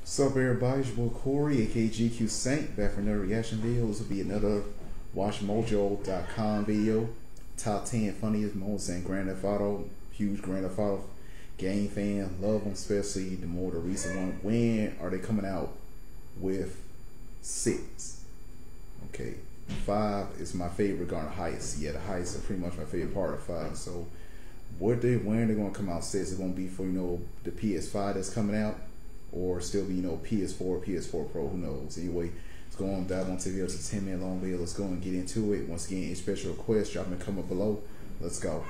What's up, everybody? It's your boy Corey, aka GQ Saint, back for another reaction video. This will be another WatchMojo.com video. Top 10 funniest moments in Grand Theft Auto. Huge Grand Theft Auto game fan. Love them, especially the more the recent one. When are they coming out with 6? Okay, 5 is my favorite regarding heists. Yeah, the heists are pretty much my favorite part of 5. So, when are they going to come out 6? It's going to be for, the PS5 that's coming out, or still be, PS4, PS4 Pro, who knows. Anyway, let's go on, dive onto the video. It's a 10-minute long video. Let's go and get into it. Once again, any special requests, drop them a comment below. Let's go.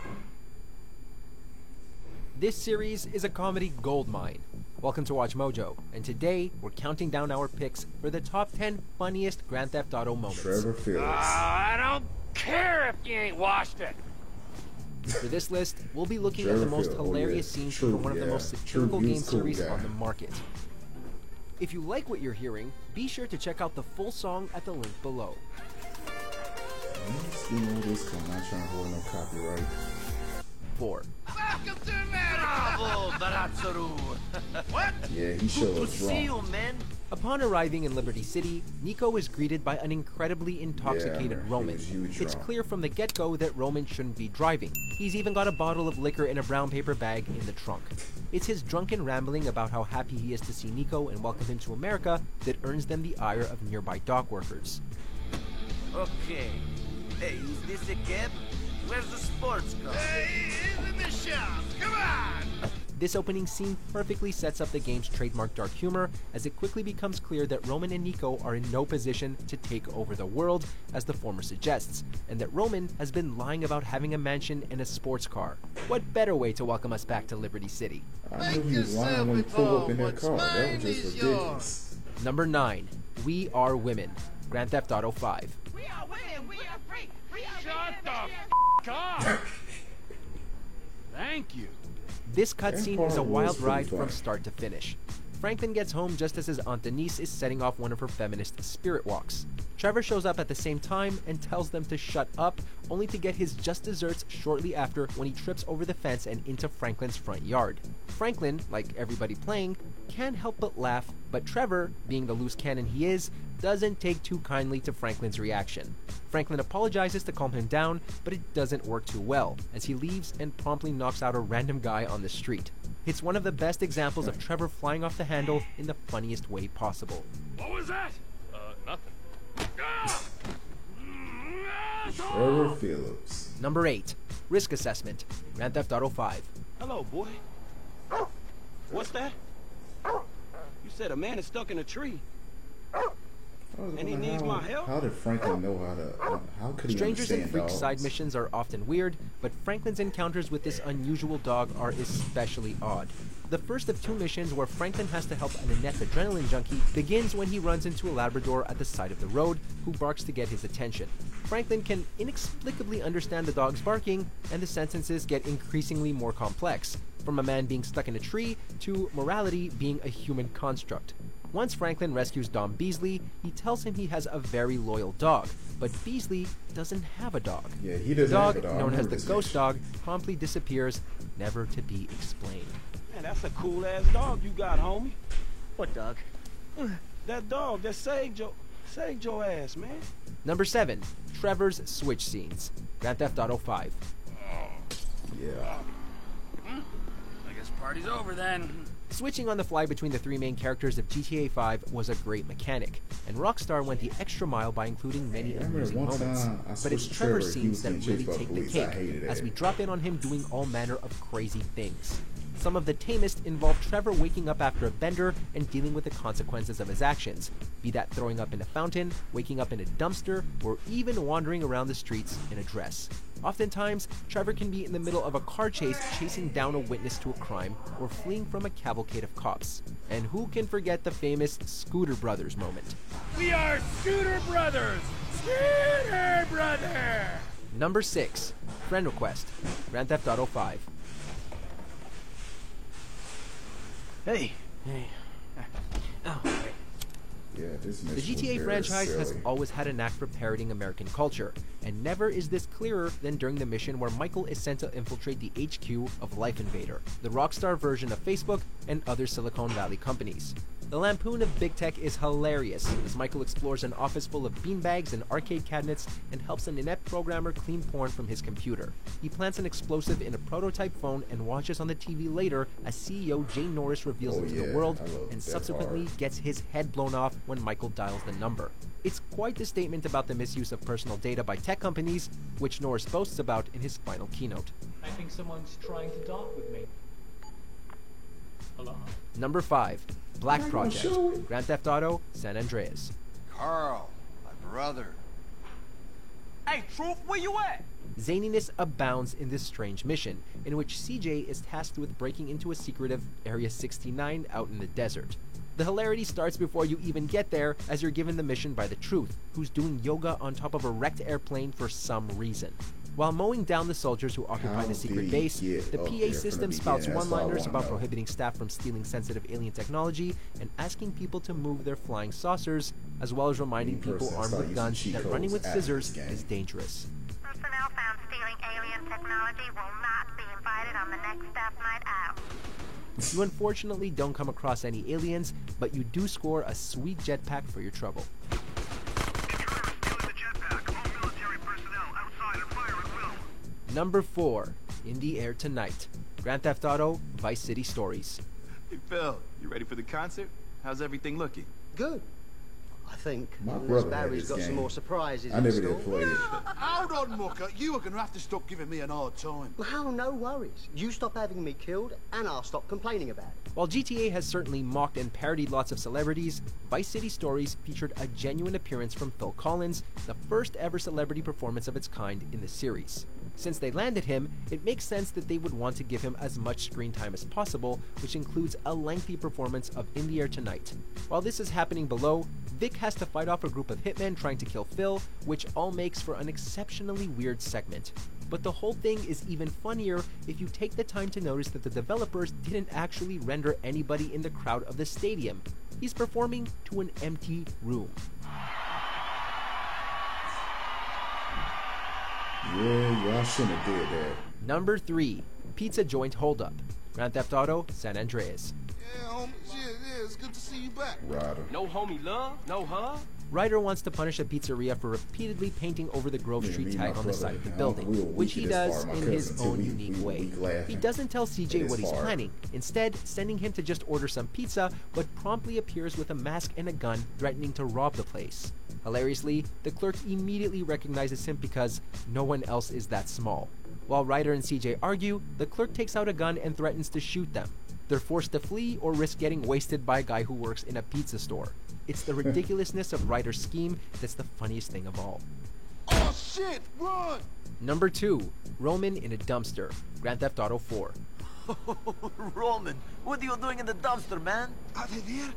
This series is a comedy goldmine. Welcome to Watch Mojo, and today we're counting down our picks for the top 10 funniest Grand Theft Auto moments. Trevor Phillips. I don't care if you ain't washed it. For this list, we'll be looking at the most hilarious scenes from one of the most satirical game series on the market. If you like what you're hearing, be sure to check out the full song at the link below. This come. Not trying to hold no copyright. 4. Welcome to Bravo, Baratsaru. What? Yeah, he showed us See you, wrong. man. Upon arriving in Liberty City, Nico is greeted by an incredibly intoxicated man, Roman. he was It's drunk. clear from the get-go that Roman shouldn't be driving. He's even got a bottle of liquor in a brown paper bag in the trunk. It's his drunken rambling about how happy he is to see Nico and welcome him to America that earns them the ire of nearby dock workers. Okay. Hey, is this a cab? Where's the sports car? Hey, it's in the shop. Come on. This opening scene perfectly sets up the game's trademark dark humor, as it quickly becomes clear that Roman and Nico are in no position to take over the world, as the former suggests, and that Roman has been lying about having a mansion and a sports car. What better way to welcome us back to Liberty City? I knew he was lying when he pulled up in that car. That was just ridiculous. Number 9. We Are Women. Grand Theft Auto 5. We are women, we are free. We are Shut the up. Thank you. This cutscene part is a was wild pretty ride funny. from start to finish. Franklin gets home just as his Aunt Denise is setting off one of her feminist spirit walks. Trevor shows up at the same time and tells them to shut up, only to get his just desserts shortly after when he trips over the fence and into Franklin's front yard. Franklin, like everybody playing, can't help but laugh, but Trevor, being the loose cannon he is, doesn't take too kindly to Franklin's reaction. Franklin apologizes to calm him down, but it doesn't work too well, as he leaves and promptly knocks out a random guy on the street. It's one of the best examples of Trevor flying off the handle in the funniest way possible. What was that? Nothing. Trevor Phillips. Number 8. Risk Assessment. Grand Theft Auto 5. Hello, boy. What's that? You said a man is stuck in a tree. And he needs my help? How did Franklin know how could he Strangers and understand Freaks dogs? side missions are often weird, but Franklin's encounters with this unusual dog are especially odd. The first of 2 missions, where Franklin has to help an inept adrenaline junkie, begins when he runs into a Labrador at the side of the road, who barks to get his attention. Franklin can inexplicably understand the dog's barking, and the sentences get increasingly more complex, from a man being stuck in a tree to morality being a human construct. Once Franklin rescues Dom Beasley, he tells him he has a very loyal dog, but Beasley doesn't have a dog. Yeah, he The doesn't dog, have a dog. known I as remember the this ghost mission. dog, promptly disappears, never to be explained. Man, that's a cool-ass dog you got, homie. What dog? That dog that saved your ass, man. Number 7. Trevor's Switch Scenes. Grand Theft Auto 5. Yeah. I guess party's over then. Switching on the fly between the 3 main characters of GTA 5 was a great mechanic, and Rockstar went the extra mile by including many I remember amusing one moments. time I But it's switched Trevor's Trevor, he was scenes that getting really chased by take the police. I cake, hated as that. we drop in on him doing all manner of crazy things. Some of the tamest involve Trevor waking up after a bender and dealing with the consequences of his actions, be that throwing up in a fountain, waking up in a dumpster, or even wandering around the streets in a dress. Oftentimes, Trevor can be in the middle of a car chase chasing down a witness to a crime, or fleeing from a cavalcade of cops. And who can forget the famous Scooter Brothers moment? We are Scooter Brothers. Scooter Brother. Number 6. Friend Request. Grand Theft Auto 5. Hey. Yeah, this The mission was GTA very franchise has silly. always had a knack for parroting American culture, and never is this clearer than during the mission where Michael is sent to infiltrate the HQ of Life Invader, the Rockstar version of Facebook and other Silicon Valley companies. The lampoon of big tech is hilarious as Michael explores an office full of beanbags and arcade cabinets and helps an inept programmer clean porn from his computer. He plants an explosive in a prototype phone and watches on the TV later as CEO Jay Norris reveals it to the world and subsequently gets his head blown off when Michael dials the number. It's quite the statement about the misuse of personal data by tech companies, which Norris boasts about in his final keynote. I think someone's trying to dock with me. Hello? Number 5. Black Project, Grand Theft Auto, San Andreas. Carl, my brother. Hey, Truth, where you at? Zaniness abounds in this strange mission, in which CJ is tasked with breaking into a secretive Area 69 out in the desert. The hilarity starts before you even get there, as you're given the mission by the Truth, who's doing yoga on top of a wrecked airplane for some reason. While mowing down the soldiers who occupy the secret base, the PA system spouts one-liners about prohibiting staff from stealing sensitive alien technology and asking people to move their flying saucers, as well as reminding people armed with guns that running with scissors is dangerous. Personnel found stealing alien technology will not be invited on the next staff night out. You unfortunately don't come across any aliens, but you do score a sweet jetpack for your trouble. Number 4. In the Air Tonight, Grand Theft Auto, Vice City Stories. Hey, Phil, you ready for the concert? How's everything looking? Good. I think. My brother had Barry's this got game. some more surprises I in never store. did play it. Hold on, Mucker. You are going to have to stop giving me an hard time. Well, no worries. You stop having me killed, and I'll stop complaining about it. While GTA has certainly mocked and parodied lots of celebrities, Vice City Stories featured a genuine appearance from Phil Collins, the first ever celebrity performance of its kind in the series. Since they landed him, it makes sense that they would want to give him as much screen time as possible, which includes a lengthy performance of In the Air Tonight. While this is happening below, Vic has to fight off a group of hitmen trying to kill Phil, which all makes for an exceptionally weird segment. But the whole thing is even funnier if you take the time to notice that the developers didn't actually render anybody in the crowd of the stadium. He's performing to an empty room. Yeah, y'all shouldn't have did that. Number 3. Pizza Joint Holdup, Grand Theft Auto, San Andreas. Yeah, homie. Yeah, it's good to see you back. Ryder. No homie love? No hug? Ryder wants to punish a pizzeria for repeatedly painting over the Grove Street tag on the side of the building, which he does in his own unique way. He doesn't tell CJ what he's planning, instead sending him to just order some pizza, but promptly appears with a mask and a gun threatening to rob the place. Hilariously, the clerk immediately recognizes him because no one else is that small. While Ryder and CJ argue, the clerk takes out a gun and threatens to shoot them. They're forced to flee or risk getting wasted by a guy who works in a pizza store. It's the ridiculousness of Ryder's scheme that's the funniest thing of all. Oh, shit! Run! Number 2. Roman in a Dumpster, Grand Theft Auto 4. Roman, what are you doing in the dumpster, man? Are they there?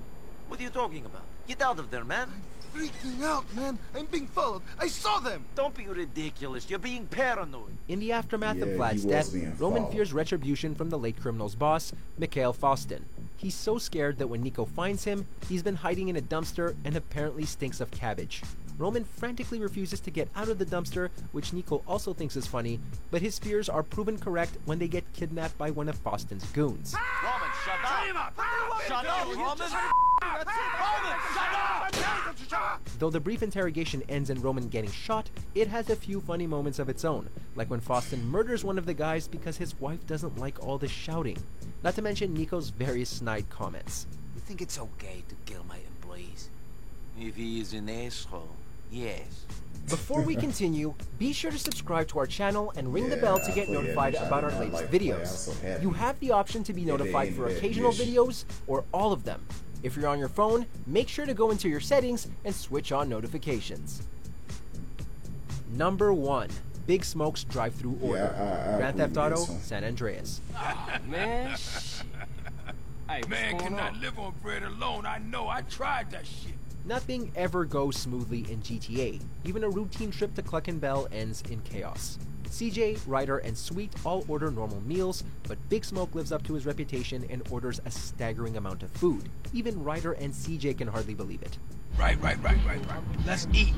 What are you talking about? Get out of there, man. Freaking out, man. I'm being followed. I saw them. Don't be ridiculous. You're being paranoid. In the aftermath of Yeah, Vlad's he was death, being Roman followed. fears retribution from the late criminal's boss, Mikhail Faustin. He's so scared that when Nico finds him, he's been hiding in a dumpster and apparently stinks of cabbage. Roman frantically refuses to get out of the dumpster, which Nico also thinks is funny, but his fears are proven correct when they get kidnapped by one of Faustin's goons. Roman, shut up! Shut up, Roman! Roman, shut up! Though the brief interrogation ends in Roman getting shot, it has a few funny moments of its own, like when Faustin murders one of the guys because his wife doesn't like all the shouting. Not to mention Nico's various snide comments. You think it's okay to kill my employees? If he is an asshole, yes. Before we continue, be sure to subscribe to our channel and ring the Yeah, bell to I get played notified that about our mission. I latest like play. I was videos. so happy. You have the option to be notified for occasional videos or all of them. If you're on your phone, make sure to go into your settings and switch on notifications. Number 1. Big Smoke's Drive-Thru Order, I Grand Theft agree with Auto, this one. San Andreas. Man, hey, Man cannot live on bread alone. I know. I tried that shit. Nothing ever goes smoothly in GTA. Even a routine trip to Cluck and Bell ends in chaos. CJ, Ryder, and Sweet all order normal meals, but Big Smoke lives up to his reputation and orders a staggering amount of food. Even Ryder and CJ can hardly believe it. Right. Let's eat.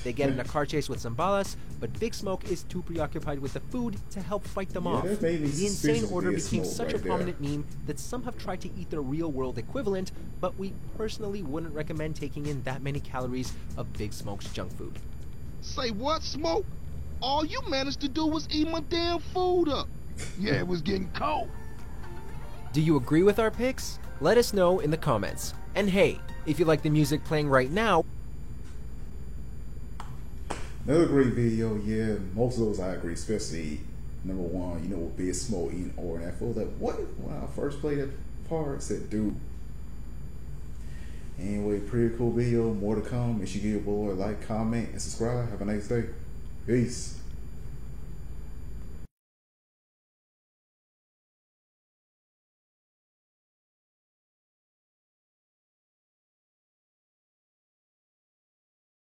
They get in a car chase with some balas, but Big Smoke is too preoccupied with the food to help fight them off. that made me The Insane suspicious Order of Big became Smoke such a right there. prominent meme that some have tried to eat their real-world equivalent, but we personally wouldn't recommend taking in that many calories of Big Smoke's junk food. Say what, Smoke? All you managed to do was eat my damn food up. Yeah, it was getting cold. Do you agree with our picks? Let us know in the comments. And hey, if you like the music playing right now, Another great video, yeah, most of those I agree, especially number one, with Big Smoke eating or and I feel that when I first played that part, I said, dude. Anyway, pretty cool video, more to come. Make sure you give a boy a like, comment, and subscribe. Have a nice day. Peace.